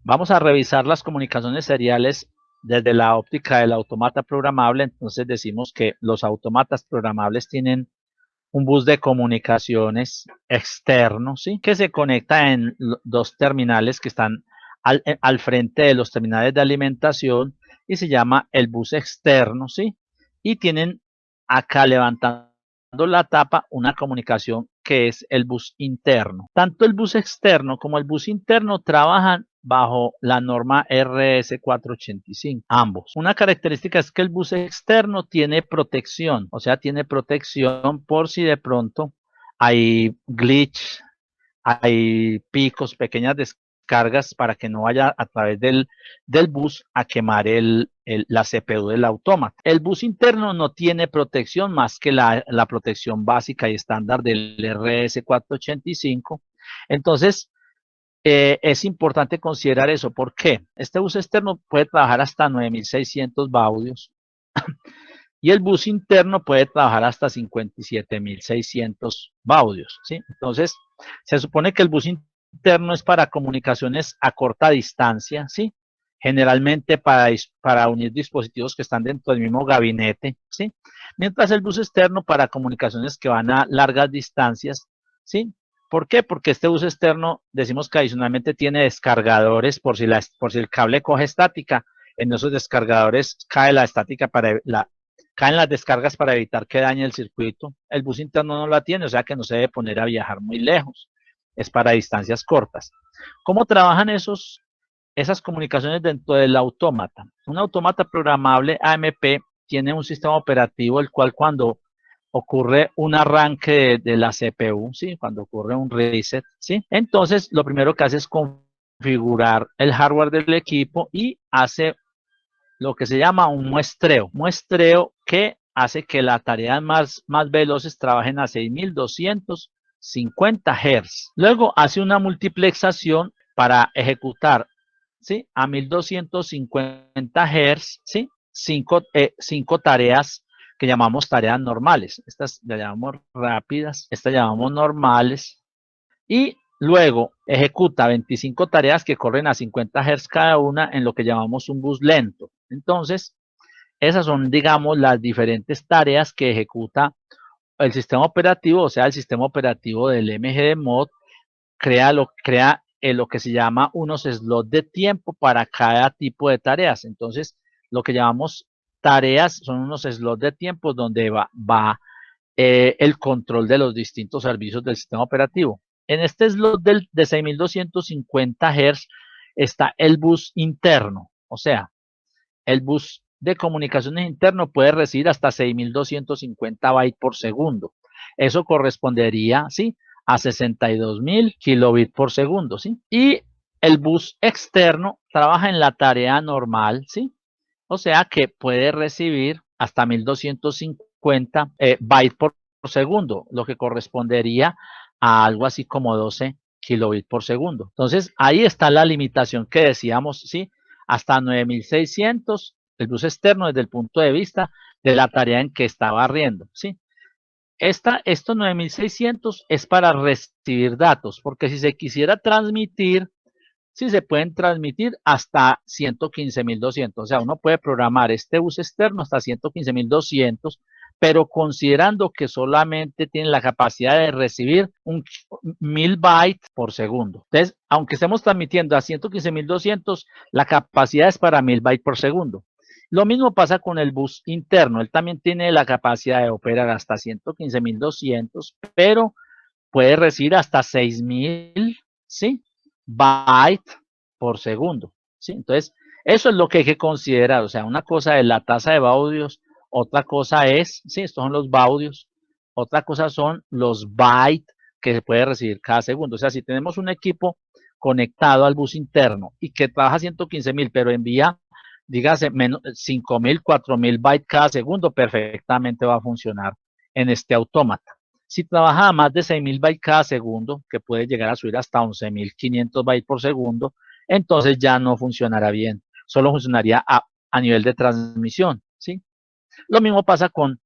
Vamos a revisar las comunicaciones seriales desde la óptica del automata programable. Entonces decimos que los automatas programables tienen un bus de comunicaciones externo, ¿sí? Que se conecta en dos terminales que están al frente de los terminales de alimentación y se llama el bus externo, ¿sí? Y tienen acá levantando la tapa una comunicación que es el bus interno. Tanto el bus externo como el bus interno trabajan bajo la norma RS485, ambos. Una característica es que el bus externo tiene protección, o sea, tiene protección por si de pronto hay glitch, hay picos, pequeñas descargas para que no vaya a través del bus a quemar la CPU del autómata. El bus interno no tiene protección más que la protección básica y estándar del RS485. Entonces, es importante considerar eso. ¿Por qué? Este bus externo puede trabajar hasta 9600 baudios y el bus interno puede trabajar hasta 57600 baudios, ¿sí? Entonces, se supone que el bus interno es para comunicaciones a corta distancia, ¿sí? Generalmente para unir dispositivos que están dentro del mismo gabinete, ¿sí? Mientras el bus externo para comunicaciones que van a largas distancias, ¿sí? ¿Por qué? Porque este bus externo, decimos que adicionalmente tiene descargadores por si el cable coge estática. En esos descargadores cae la estática caen las descargas para evitar que dañe el circuito. El bus interno no la tiene, o sea que no se debe poner a viajar muy lejos. Es para distancias cortas. ¿Cómo trabajan esas comunicaciones dentro del autómata? Un autómata programable AMP tiene un sistema operativo el cual cuando ocurre un arranque de la CPU, ¿sí? Cuando ocurre un reset, ¿sí? Entonces, lo primero que hace es configurar el hardware del equipo y hace lo que se llama un muestreo que hace que las tareas más veloces trabajen a 6250 Hz. Luego hace una multiplexación para ejecutar, ¿sí? A 1250 Hz, ¿sí? Cinco tareas que llamamos tareas normales. Estas las llamamos rápidas, estas llamamos normales. Y luego ejecuta 25 tareas que corren a 50 Hz cada una en lo que llamamos un bus lento. Entonces, esas son, digamos, las diferentes tareas que ejecuta el sistema operativo, o sea, el sistema operativo del MGD-Mod crea lo que se llama unos slots de tiempo para cada tipo de tareas. Entonces, lo que llamamos tareas son unos slots de tiempo donde va el control de los distintos servicios del sistema operativo. En este slot de 6250 Hz está el bus interno, o sea, el bus de comunicaciones interno puede recibir hasta 6250 bytes por segundo. Eso correspondería, ¿sí? A 62.000 kilobits por segundo, ¿sí? Y el bus externo trabaja en la tarea normal, ¿sí? O sea que puede recibir hasta 1250 bytes por segundo, lo que correspondería a algo así como 12 kilobits por segundo. Entonces, ahí está la limitación que decíamos, ¿sí? Hasta 9600, el bus externo desde el punto de vista de la tarea en que está barriendo, ¿sí? Estos 9600 es para recibir datos, porque si se quisiera transmitir, sí se pueden transmitir hasta 115.200. O sea, uno puede programar este bus externo hasta 115.200, pero considerando que solamente tiene la capacidad de recibir 1000 bytes por segundo. Entonces, aunque estemos transmitiendo a 115.200, la capacidad es para 1000 bytes por segundo. Lo mismo pasa con el bus interno. Él también tiene la capacidad de operar hasta 115.200, pero puede recibir hasta 6000, ¿sí? Bytes por segundo, ¿sí? Entonces, eso es lo que hay que considerar. O sea, una cosa es la tasa de baudios, otra cosa es, sí, estos son los baudios, otra cosa son los bytes que se puede recibir cada segundo. O sea, si tenemos un equipo conectado al bus interno y que trabaja 115.000, pero envía, dígase, 5.000, 4.000 bytes cada segundo, perfectamente va a funcionar en este autómata. Si trabaja a más de 6.000 bytes cada segundo, que puede llegar a subir hasta 11.500 bytes por segundo, entonces ya no funcionará bien. Solo funcionaría a nivel de transmisión, ¿sí? Lo mismo pasa con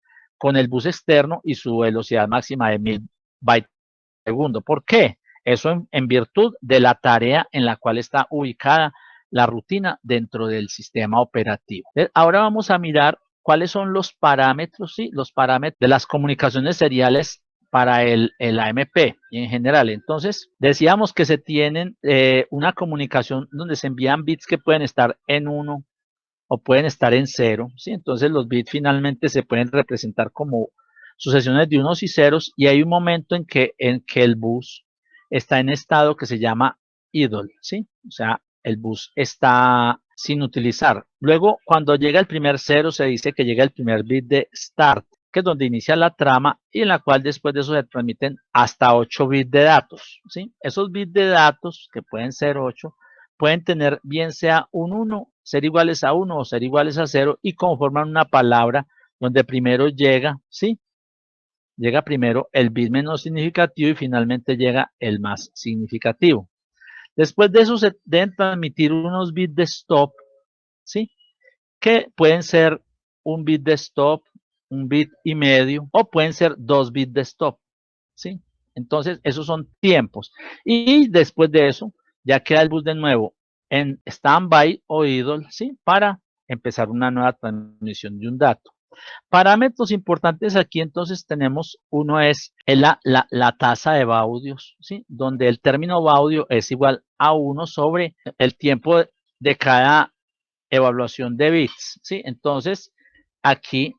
el bus externo y su velocidad máxima de 1.000 bytes por segundo. ¿Por qué? Eso en virtud de la tarea en la cual está ubicada la rutina dentro del sistema operativo. Ahora vamos a mirar cuáles son los parámetros, ¿sí? Los parámetros de las comunicaciones seriales para el AMP en general. Entonces, decíamos que se tienen una comunicación donde se envían bits que pueden estar en 1 o pueden estar en 0, ¿sí? Entonces, los bits finalmente se pueden representar como sucesiones de unos y ceros, y hay un momento en que el bus está en estado que se llama idle, ¿sí? O sea, el bus está sin utilizar. Luego, cuando llega el primer 0, se dice que llega el primer bit de start, que es donde inicia la trama, y en la cual después de eso se transmiten hasta 8 bits de datos, ¿sí? Esos bits de datos, que pueden ser 8, pueden tener bien sea un 1, ser iguales a 1 o ser iguales a 0, y conforman una palabra donde primero llega, ¿sí? Llega primero el bit menos significativo y finalmente llega el más significativo. Después de eso se deben transmitir unos bits de stop, ¿sí? Que pueden ser un bit de stop, un bit y medio, o pueden ser 2 bits de stop, ¿sí? Entonces, esos son tiempos. Y después de eso, ya queda el bus de nuevo en standby o idle, ¿sí? Para empezar una nueva transmisión de un dato. Parámetros importantes aquí entonces tenemos, uno es la tasa de baudios, ¿sí? Donde el término baudio es igual a 1 sobre el tiempo de cada evaluación de bits, ¿sí? Entonces, aquí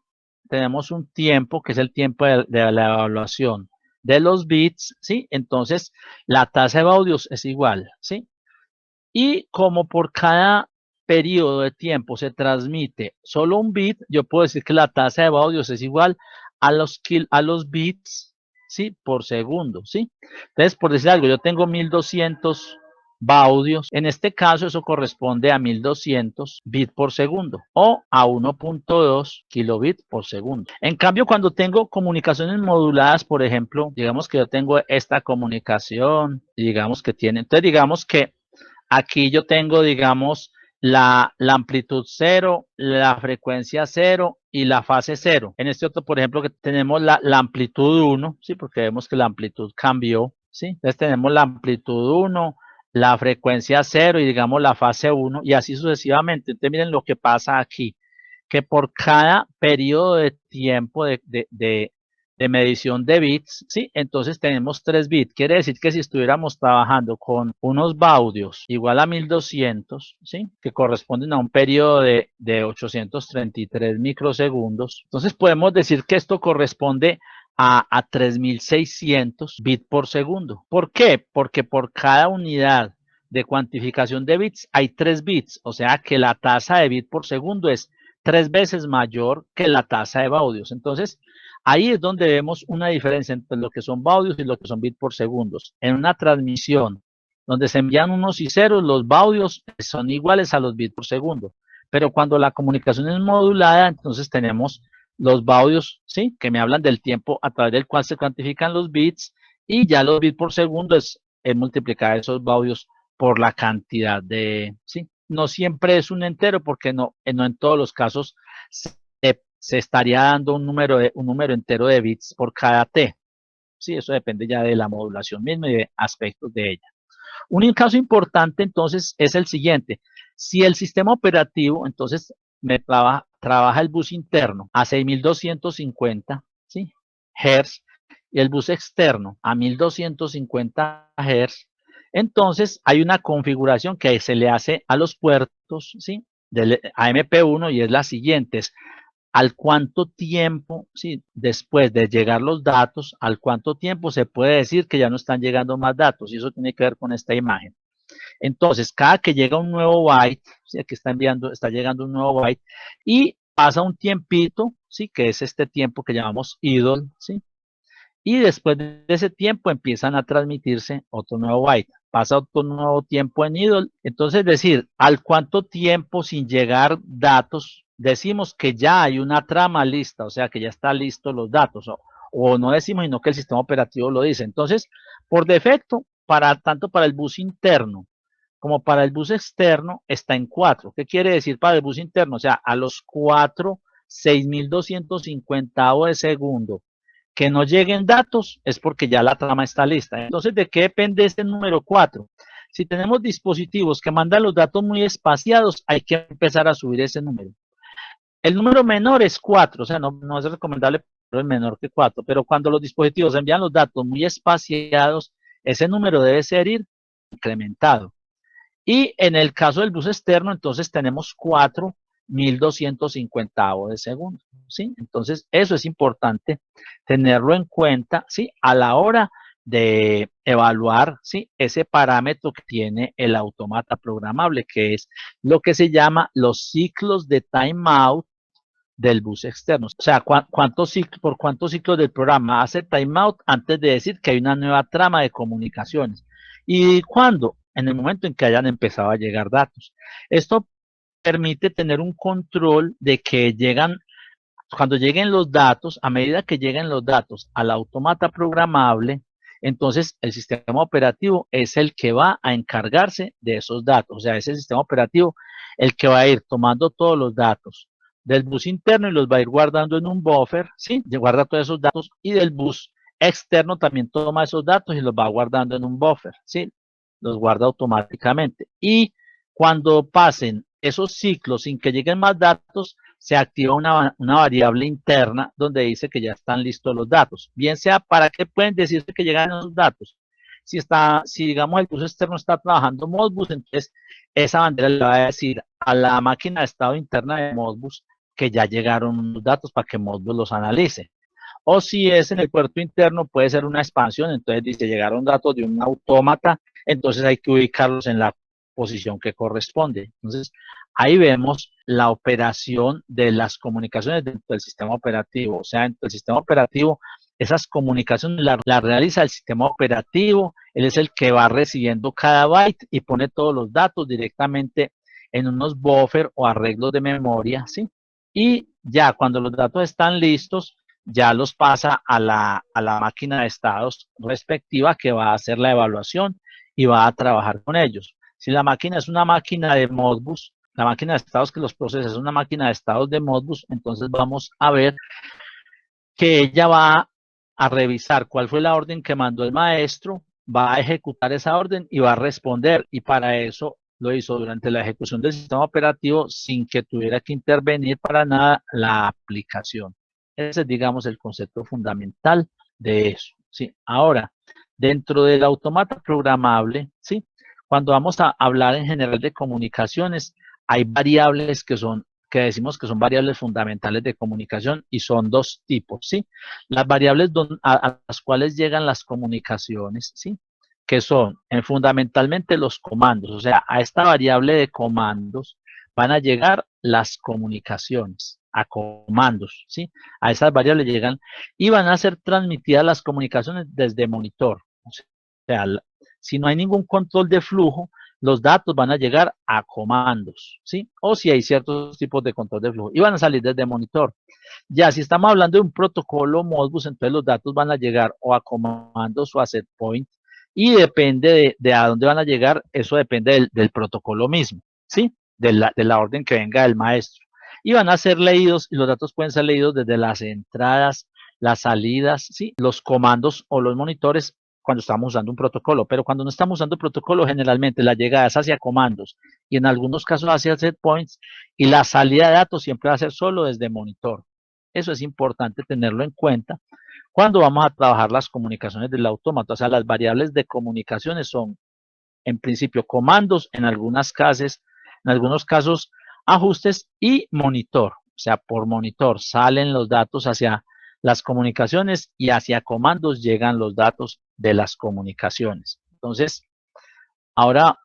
tenemos un tiempo que es el tiempo de la evaluación de los bits, ¿sí? Entonces, la tasa de baudios es igual, ¿sí? Y como por cada periodo de tiempo se transmite solo un bit, yo puedo decir que la tasa de baudios es igual a los bits, ¿sí? Por segundo, ¿sí? Entonces, por decir algo, yo tengo 1200 baudios. En este caso, eso corresponde a 1200 bits por segundo o a 1.2 kilobits por segundo. En cambio, cuando tengo comunicaciones moduladas, por ejemplo, digamos que yo tengo esta comunicación, digamos que tiene, entonces digamos que aquí yo tengo, digamos, la amplitud 0, la frecuencia 0 y la fase 0. En este otro, por ejemplo, que tenemos la amplitud 1, ¿sí? Porque vemos que la amplitud cambió, ¿sí? Entonces tenemos la amplitud 1, la frecuencia 0 y digamos la fase 1 y así sucesivamente. Entonces miren lo que pasa aquí, que por cada periodo de tiempo de medición de bits, ¿sí? Entonces tenemos 3 bits. Quiere decir que si estuviéramos trabajando con unos baudios igual a 1200, ¿sí? Que corresponden a un periodo de 833 microsegundos, entonces podemos decir que esto corresponde a 3600 bits por segundo. ¿Por qué? Porque por cada unidad de cuantificación de bits hay 3 bits, o sea que la tasa de bits por segundo es 3 veces mayor que la tasa de baudios. Entonces, ahí es donde vemos una diferencia entre lo que son baudios y lo que son bits por segundos. En una transmisión donde se envían unos y ceros, los baudios son iguales a los bits por segundo. Pero cuando la comunicación es modulada, entonces tenemos los baudios, ¿sí? Que me hablan del tiempo a través del cual se cuantifican los bits, y ya los bits por segundo es multiplicar esos baudios por la cantidad de, ¿sí? No siempre es un entero, porque no en todos los casos se estaría dando un número entero de bits por cada T. Sí, eso depende ya de la modulación misma y de aspectos de ella. Un caso importante entonces es el siguiente. Si el sistema operativo entonces me trabaja el bus interno a 6250, ¿sí? Hz y el bus externo a 1250 Hz, entonces hay una configuración que se le hace a los puertos, ¿sí? Del AMP1, y es la siguiente: al cuánto tiempo, ¿sí? Después de llegar los datos, al cuánto tiempo se puede decir que ya no están llegando más datos, y eso tiene que ver con esta imagen. Entonces, cada que llega un nuevo byte, ¿sí? Aquí está llegando un nuevo byte, y pasa un tiempito, ¿sí? Que es este tiempo que llamamos idle, ¿sí? Y después de ese tiempo empiezan a transmitirse otro nuevo byte. Pasa otro nuevo tiempo en idle. Entonces, es decir, al cuánto tiempo sin llegar datos, decimos que ya hay una trama lista, o sea que ya está listo los datos, o no decimos, sino que el sistema operativo lo dice. Entonces, por defecto, tanto para el bus interno como para el bus externo, está en 4. ¿Qué quiere decir para el bus interno? O sea, a los 4, 6250 de segundo que no lleguen datos es porque ya la trama está lista. Entonces, ¿de qué depende este número 4? Si tenemos dispositivos que mandan los datos muy espaciados, hay que empezar a subir ese número. El número menor es 4, o sea, no es recomendable el menor que 4, pero cuando los dispositivos envían los datos muy espaciados, ese número debe ser ir incrementado. Y en el caso del bus externo, entonces tenemos 4.250 de segundo, ¿sí? Entonces, eso es importante tenerlo en cuenta, ¿sí? A la hora de evaluar, ¿sí? Ese parámetro que tiene el automata programable, que es lo que se llama los ciclos de timeout del bus externo. O sea, por cuántos ciclos del programa hace timeout antes de decir que hay una nueva trama de comunicaciones. ¿Y cuándo? En el momento en que hayan empezado a llegar datos. Esto permite tener un control de que cuando lleguen los datos, a medida que lleguen los datos al automata programable, entonces el sistema operativo es el que va a encargarse de esos datos. O sea, es el sistema operativo el que va a ir tomando todos los datos del bus interno y los va a ir guardando en un buffer, ¿sí? Guarda todos esos datos y del bus externo también toma esos datos y los va guardando en un buffer, ¿sí? Los guarda automáticamente. Y cuando pasen esos ciclos sin que lleguen más datos, se activa una variable interna donde dice que ya están listos los datos. Bien sea para qué pueden decirse que llegan esos datos. Si digamos el bus externo está trabajando Modbus, entonces esa bandera le va a decir a la máquina de estado interna de Modbus que ya llegaron los datos para que Modbus los analice. O si es en el puerto interno, puede ser una expansión, entonces dice llegaron datos de un autómata, entonces hay que ubicarlos en la posición que corresponde. Entonces, ahí vemos la operación de las comunicaciones dentro del sistema operativo. O sea, dentro del sistema operativo, esas comunicaciones las realiza el sistema operativo, él es el que va recibiendo cada byte y pone todos los datos directamente en unos buffer o arreglos de memoria, ¿sí? Y ya cuando los datos están listos, ya los pasa a la máquina de estados respectiva que va a hacer la evaluación y va a trabajar con ellos. Si la máquina es una máquina de Modbus, la máquina de estados que los procesa es una máquina de estados de Modbus, entonces vamos a ver que ella va a revisar cuál fue la orden que mandó el maestro, va a ejecutar esa orden y va a responder. Y para eso lo hizo durante la ejecución del sistema operativo sin que tuviera que intervenir para nada la aplicación. Ese es, digamos, el concepto fundamental de eso. ¿Sí? Ahora, dentro del automata programable, ¿sí? Cuando vamos a hablar en general de comunicaciones, hay variables que decimos que son variables fundamentales de comunicación y son dos tipos, ¿sí? Las variables a las cuales llegan las comunicaciones, ¿sí? Que son fundamentalmente los comandos, o sea, a esta variable de comandos van a llegar las comunicaciones, a comandos, ¿sí? A esas variables llegan y van a ser transmitidas las comunicaciones desde monitor. O sea, si no hay ningún control de flujo, los datos van a llegar a comandos, ¿sí? O si hay ciertos tipos de control de flujo y van a salir desde monitor. Ya si estamos hablando de un protocolo Modbus, entonces los datos van a llegar o a comandos o a set point y depende de a dónde van a llegar, eso depende del protocolo mismo, ¿sí? De la orden que venga del maestro. Y van a ser leídos, y los datos pueden ser leídos desde las entradas, las salidas, ¿sí? Los comandos o los monitores cuando estamos usando un protocolo, pero cuando no estamos usando protocolo, generalmente la llegada es hacia comandos y en algunos casos hacia set points y la salida de datos siempre va a ser solo desde monitor. Eso es importante tenerlo en cuenta cuando vamos a trabajar las comunicaciones del autómata. O sea, las variables de comunicaciones son, en principio, comandos, en algunos casos, ajustes y monitor. O sea, por monitor salen los datos hacia las comunicaciones y hacia comandos llegan los datos de las comunicaciones. Entonces, ahora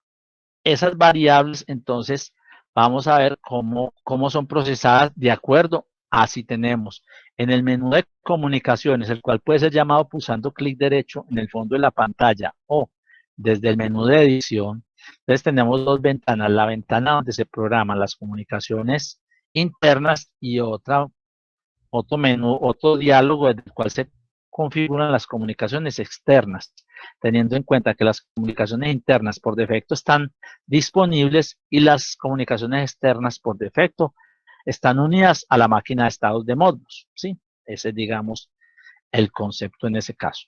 esas variables, entonces, vamos a ver cómo son procesadas de acuerdo a si tenemos en el menú de comunicaciones, el cual puede ser llamado pulsando clic derecho en el fondo de la pantalla o desde el menú de edición. Entonces tenemos dos ventanas, la ventana donde se programan las comunicaciones internas y otro menú, otro diálogo en el cual se configuran las comunicaciones externas, teniendo en cuenta que las comunicaciones internas por defecto están disponibles y las comunicaciones externas por defecto están unidas a la máquina de estados de Modbus, ¿sí? Ese es, digamos, el concepto en ese caso.